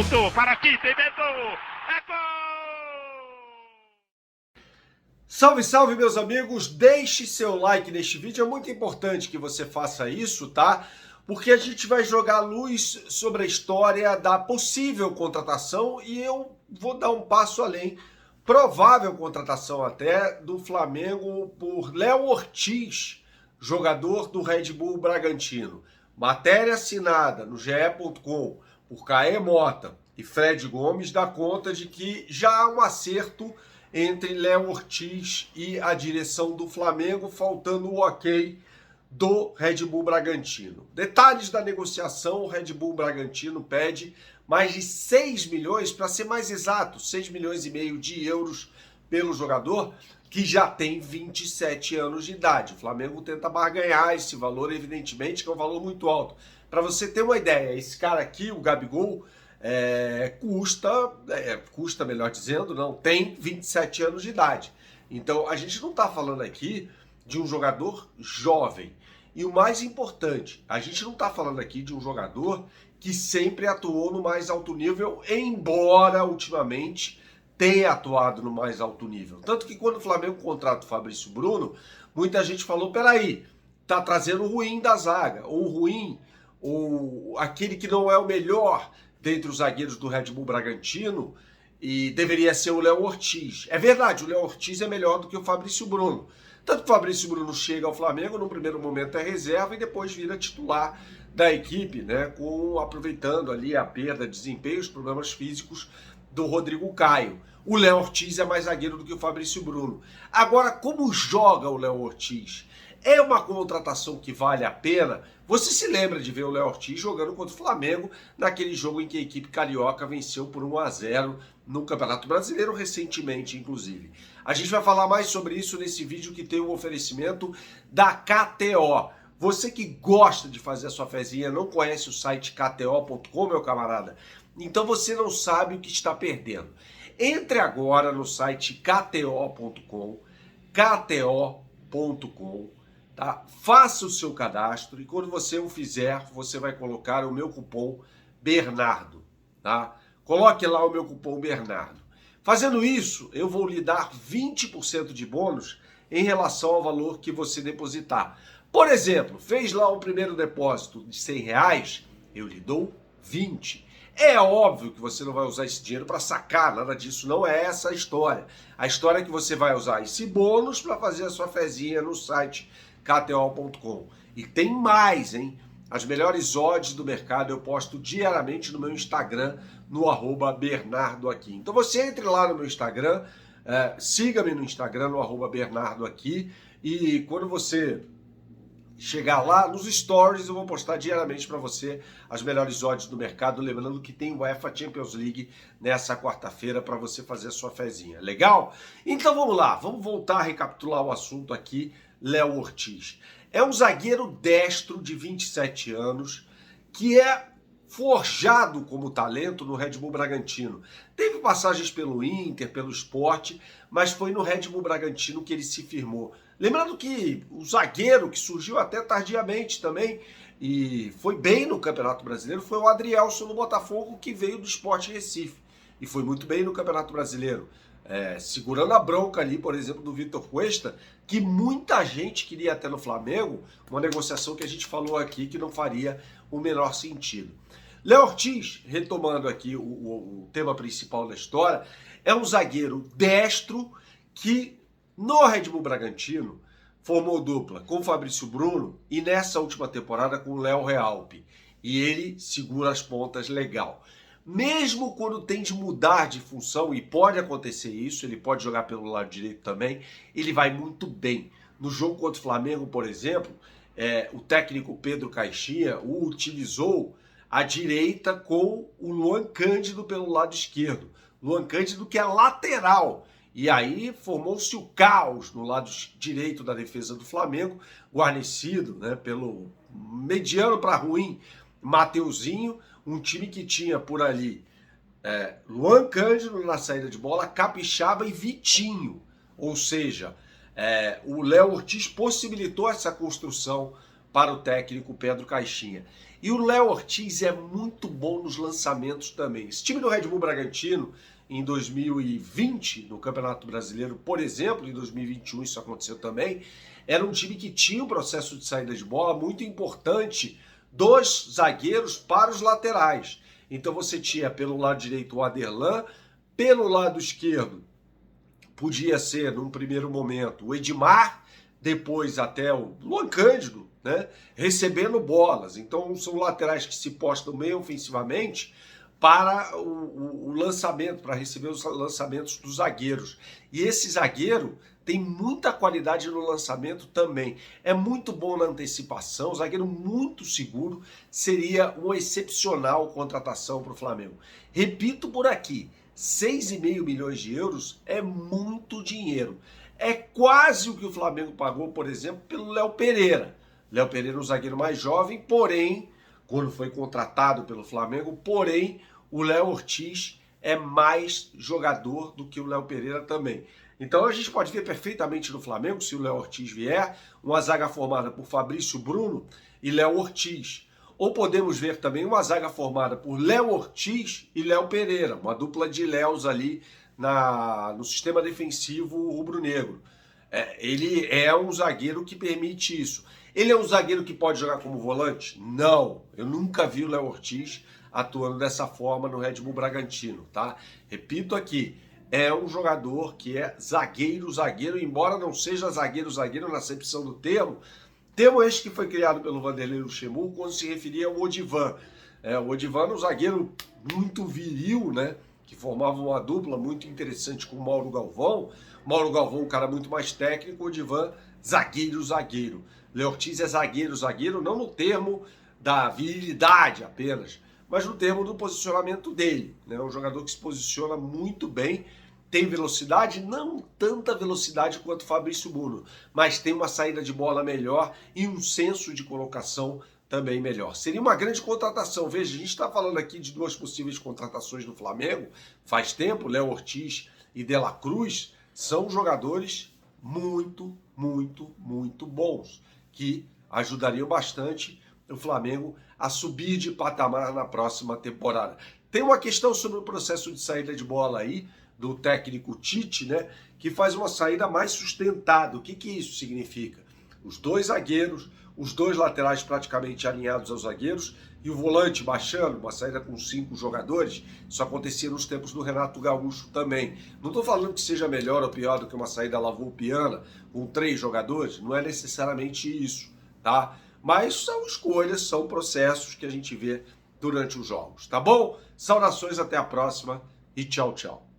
Soltou para Tite, inventou. É gol! Salve, salve, meus amigos! Deixe seu like neste vídeo, é muito importante que você faça isso, tá? Porque a gente vai jogar luz sobre a história da possível contratação e eu vou dar um passo além. Provável contratação até do Flamengo por Léo Ortiz, jogador do Red Bull Bragantino. Matéria assinada no ge.com por Caê Mota e Fred Gomes dá conta de que já há um acerto entre Léo Ortiz e a direção do Flamengo, faltando o ok do Red Bull Bragantino. Detalhes da negociação: o Red Bull Bragantino pede mais de 6 milhões, para ser mais exato, 6 milhões e meio de euros pelo jogador, que já tem 27 anos de idade. O Flamengo tenta barganhar esse valor, evidentemente, que é um valor muito alto. Para você ter uma ideia, esse cara aqui, o Gabigol, custa, melhor dizendo, não, tem 27 anos de idade. Então, a gente não está falando aqui de um jogador jovem. E o mais importante, a gente não está falando aqui de um jogador que sempre atuou no mais alto nível, embora ultimamente tenha atuado no mais alto nível. Tanto que quando o Flamengo contrata o Fabrício Bruno, muita gente falou, peraí, tá trazendo o ruim da zaga, ou o ruim, ou aquele que não é o melhor dentre os zagueiros do Red Bull Bragantino, e deveria ser o Léo Ortiz. É verdade, o Léo Ortiz é melhor do que o Fabrício Bruno. Tanto que o Fabrício Bruno chega ao Flamengo, no primeiro momento é reserva e depois vira titular da equipe, né, aproveitando ali a perda de desempenho, os problemas físicos do Rodrigo Caio. O Léo Ortiz é mais zagueiro do que o Fabrício Bruno. Agora, como joga o Léo Ortiz? É uma contratação que vale a pena? Você se lembra de ver o Léo Ortiz jogando contra o Flamengo naquele jogo em que a equipe carioca venceu por 1-0 no Campeonato Brasileiro, recentemente, inclusive. A gente vai falar mais sobre isso nesse vídeo que tem um oferecimento da KTO. Você que gosta de fazer a sua fezinha, não conhece o site kto.com, meu camarada? Então você não sabe o que está perdendo. Entre agora no site kto.com, kto.com, tá? Faça o seu cadastro e quando você o fizer, você vai colocar o meu cupom Bernardo, tá? Coloque lá o meu cupom Bernardo. Fazendo isso, eu vou lhe dar 20% de bônus em relação ao valor que você depositar. Por exemplo, fez lá um primeiro depósito de R$100, eu lhe dou 20. É óbvio que você não vai usar esse dinheiro para sacar, nada disso, não é essa a história. A história é que você vai usar esse bônus para fazer a sua fezinha no site kto.com. E tem mais, hein? As melhores odds do mercado eu posto diariamente no meu Instagram, no @BernardoAqui. Então você entre lá no meu Instagram, siga-me no Instagram, no @BernardoAqui, e quando você chegar lá, nos stories eu vou postar diariamente para você as melhores odds do mercado, lembrando que tem UEFA Champions League nessa quarta-feira para você fazer a sua fezinha. Legal? Então vamos lá, vamos voltar a recapitular o assunto aqui. Léo Ortiz é um zagueiro destro de 27 anos que é forjado como talento no Red Bull Bragantino. Teve passagens pelo Inter, pelo Sport, mas foi no Red Bull Bragantino que ele se firmou. Lembrando que o zagueiro que surgiu até tardiamente também e foi bem no Campeonato Brasileiro foi o Adrielson no Botafogo, que veio do Sport Recife e foi muito bem no Campeonato Brasileiro. Segurando a bronca ali, por exemplo, do Vitor Cuesta, que muita gente queria até no Flamengo, uma negociação que a gente falou aqui que não faria o menor sentido. Léo Ortiz, retomando aqui o tema principal da história, é um zagueiro destro que no Red Bull Bragantino formou dupla com o Fabrício Bruno e nessa última temporada com o Léo Realpe. E ele segura as pontas legal. Mesmo quando tem de mudar de função, e pode acontecer isso, ele pode jogar pelo lado direito também, ele vai muito bem. No jogo contra o Flamengo, por exemplo, o técnico Pedro Caixinha o utilizou à direita com o Luan Cândido pelo lado esquerdo. Luan Cândido que é lateral. E aí formou-se o caos no lado direito da defesa do Flamengo, guarnecido, né, pelo mediano para ruim Mateuzinho, um time que tinha por ali Luan Cândido na saída de bola, Capixaba e Vitinho. Ou seja, o Léo Ortiz possibilitou essa construção para o técnico Pedro Caixinha. E o Léo Ortiz é muito bom nos lançamentos também. Esse time do Red Bull Bragantino, em 2020, no Campeonato Brasileiro, por exemplo, em 2021 isso aconteceu também, era um time que tinha um processo de saída de bola muito importante dos zagueiros para os laterais. Então você tinha pelo lado direito o Aderlan, pelo lado esquerdo podia ser, num primeiro momento, o Edmar, depois até o Luan Cândido, né, recebendo bolas. Então são laterais que se postam meio ofensivamente para o lançamento, para receber os lançamentos dos zagueiros. E esse zagueiro tem muita qualidade no lançamento também. É muito bom na antecipação, zagueiro muito seguro, seria uma excepcional contratação para o Flamengo. Repito por aqui, 6,5 milhões de euros é muito dinheiro. É quase o que o Flamengo pagou, por exemplo, pelo Léo Pereira. Léo Pereira é um zagueiro mais jovem, porém, quando foi contratado pelo Flamengo, porém, o Léo Ortiz é mais jogador do que o Léo Pereira também. Então a gente pode ver perfeitamente no Flamengo, se o Léo Ortiz vier, uma zaga formada por Fabrício Bruno e Léo Ortiz. Ou podemos ver também uma zaga formada por Léo Ortiz e Léo Pereira, uma dupla de Léos ali no sistema defensivo rubro-negro. Ele é um zagueiro que permite isso. Ele é um zagueiro que pode jogar como volante? Não, eu nunca vi o Léo Ortiz atuando dessa forma no Red Bull Bragantino, tá? Repito aqui, é um jogador que é zagueiro, embora não seja zagueiro na acepção do termo este que foi criado pelo Vanderlei Luxemburgo quando se referia ao Odivan. O Odivan era um zagueiro muito viril, né? Que formava uma dupla muito interessante com o Mauro Galvão. Mauro Galvão, um cara muito mais técnico, o Odivan, zagueiro. Léo Ortiz é zagueiro, não no termo da virilidade apenas, mas no termo do posicionamento dele. É um jogador que se posiciona muito bem, tem velocidade, não tanta velocidade quanto o Fabrício Bruno, mas tem uma saída de bola melhor e um senso de colocação também melhor. Seria uma grande contratação. Veja, a gente está falando aqui de duas possíveis contratações do Flamengo faz tempo. Léo Ortiz e De La Cruz são jogadores muito bons, que ajudariam bastante o Flamengo a subir de patamar na próxima temporada. Tem uma questão sobre o processo de saída de bola aí, do técnico Tite, né, que faz uma saída mais sustentada. O que isso significa? Os dois zagueiros, os dois laterais praticamente alinhados aos zagueiros e o volante baixando, uma saída com 5 jogadores. Isso acontecia nos tempos do Renato Gaúcho também. Não estou falando que seja melhor ou pior do que uma saída lavoupiana com 3 jogadores, não é necessariamente isso, tá? Mas são escolhas, são processos que a gente vê durante os jogos, tá bom? Saudações, até a próxima e tchau, tchau.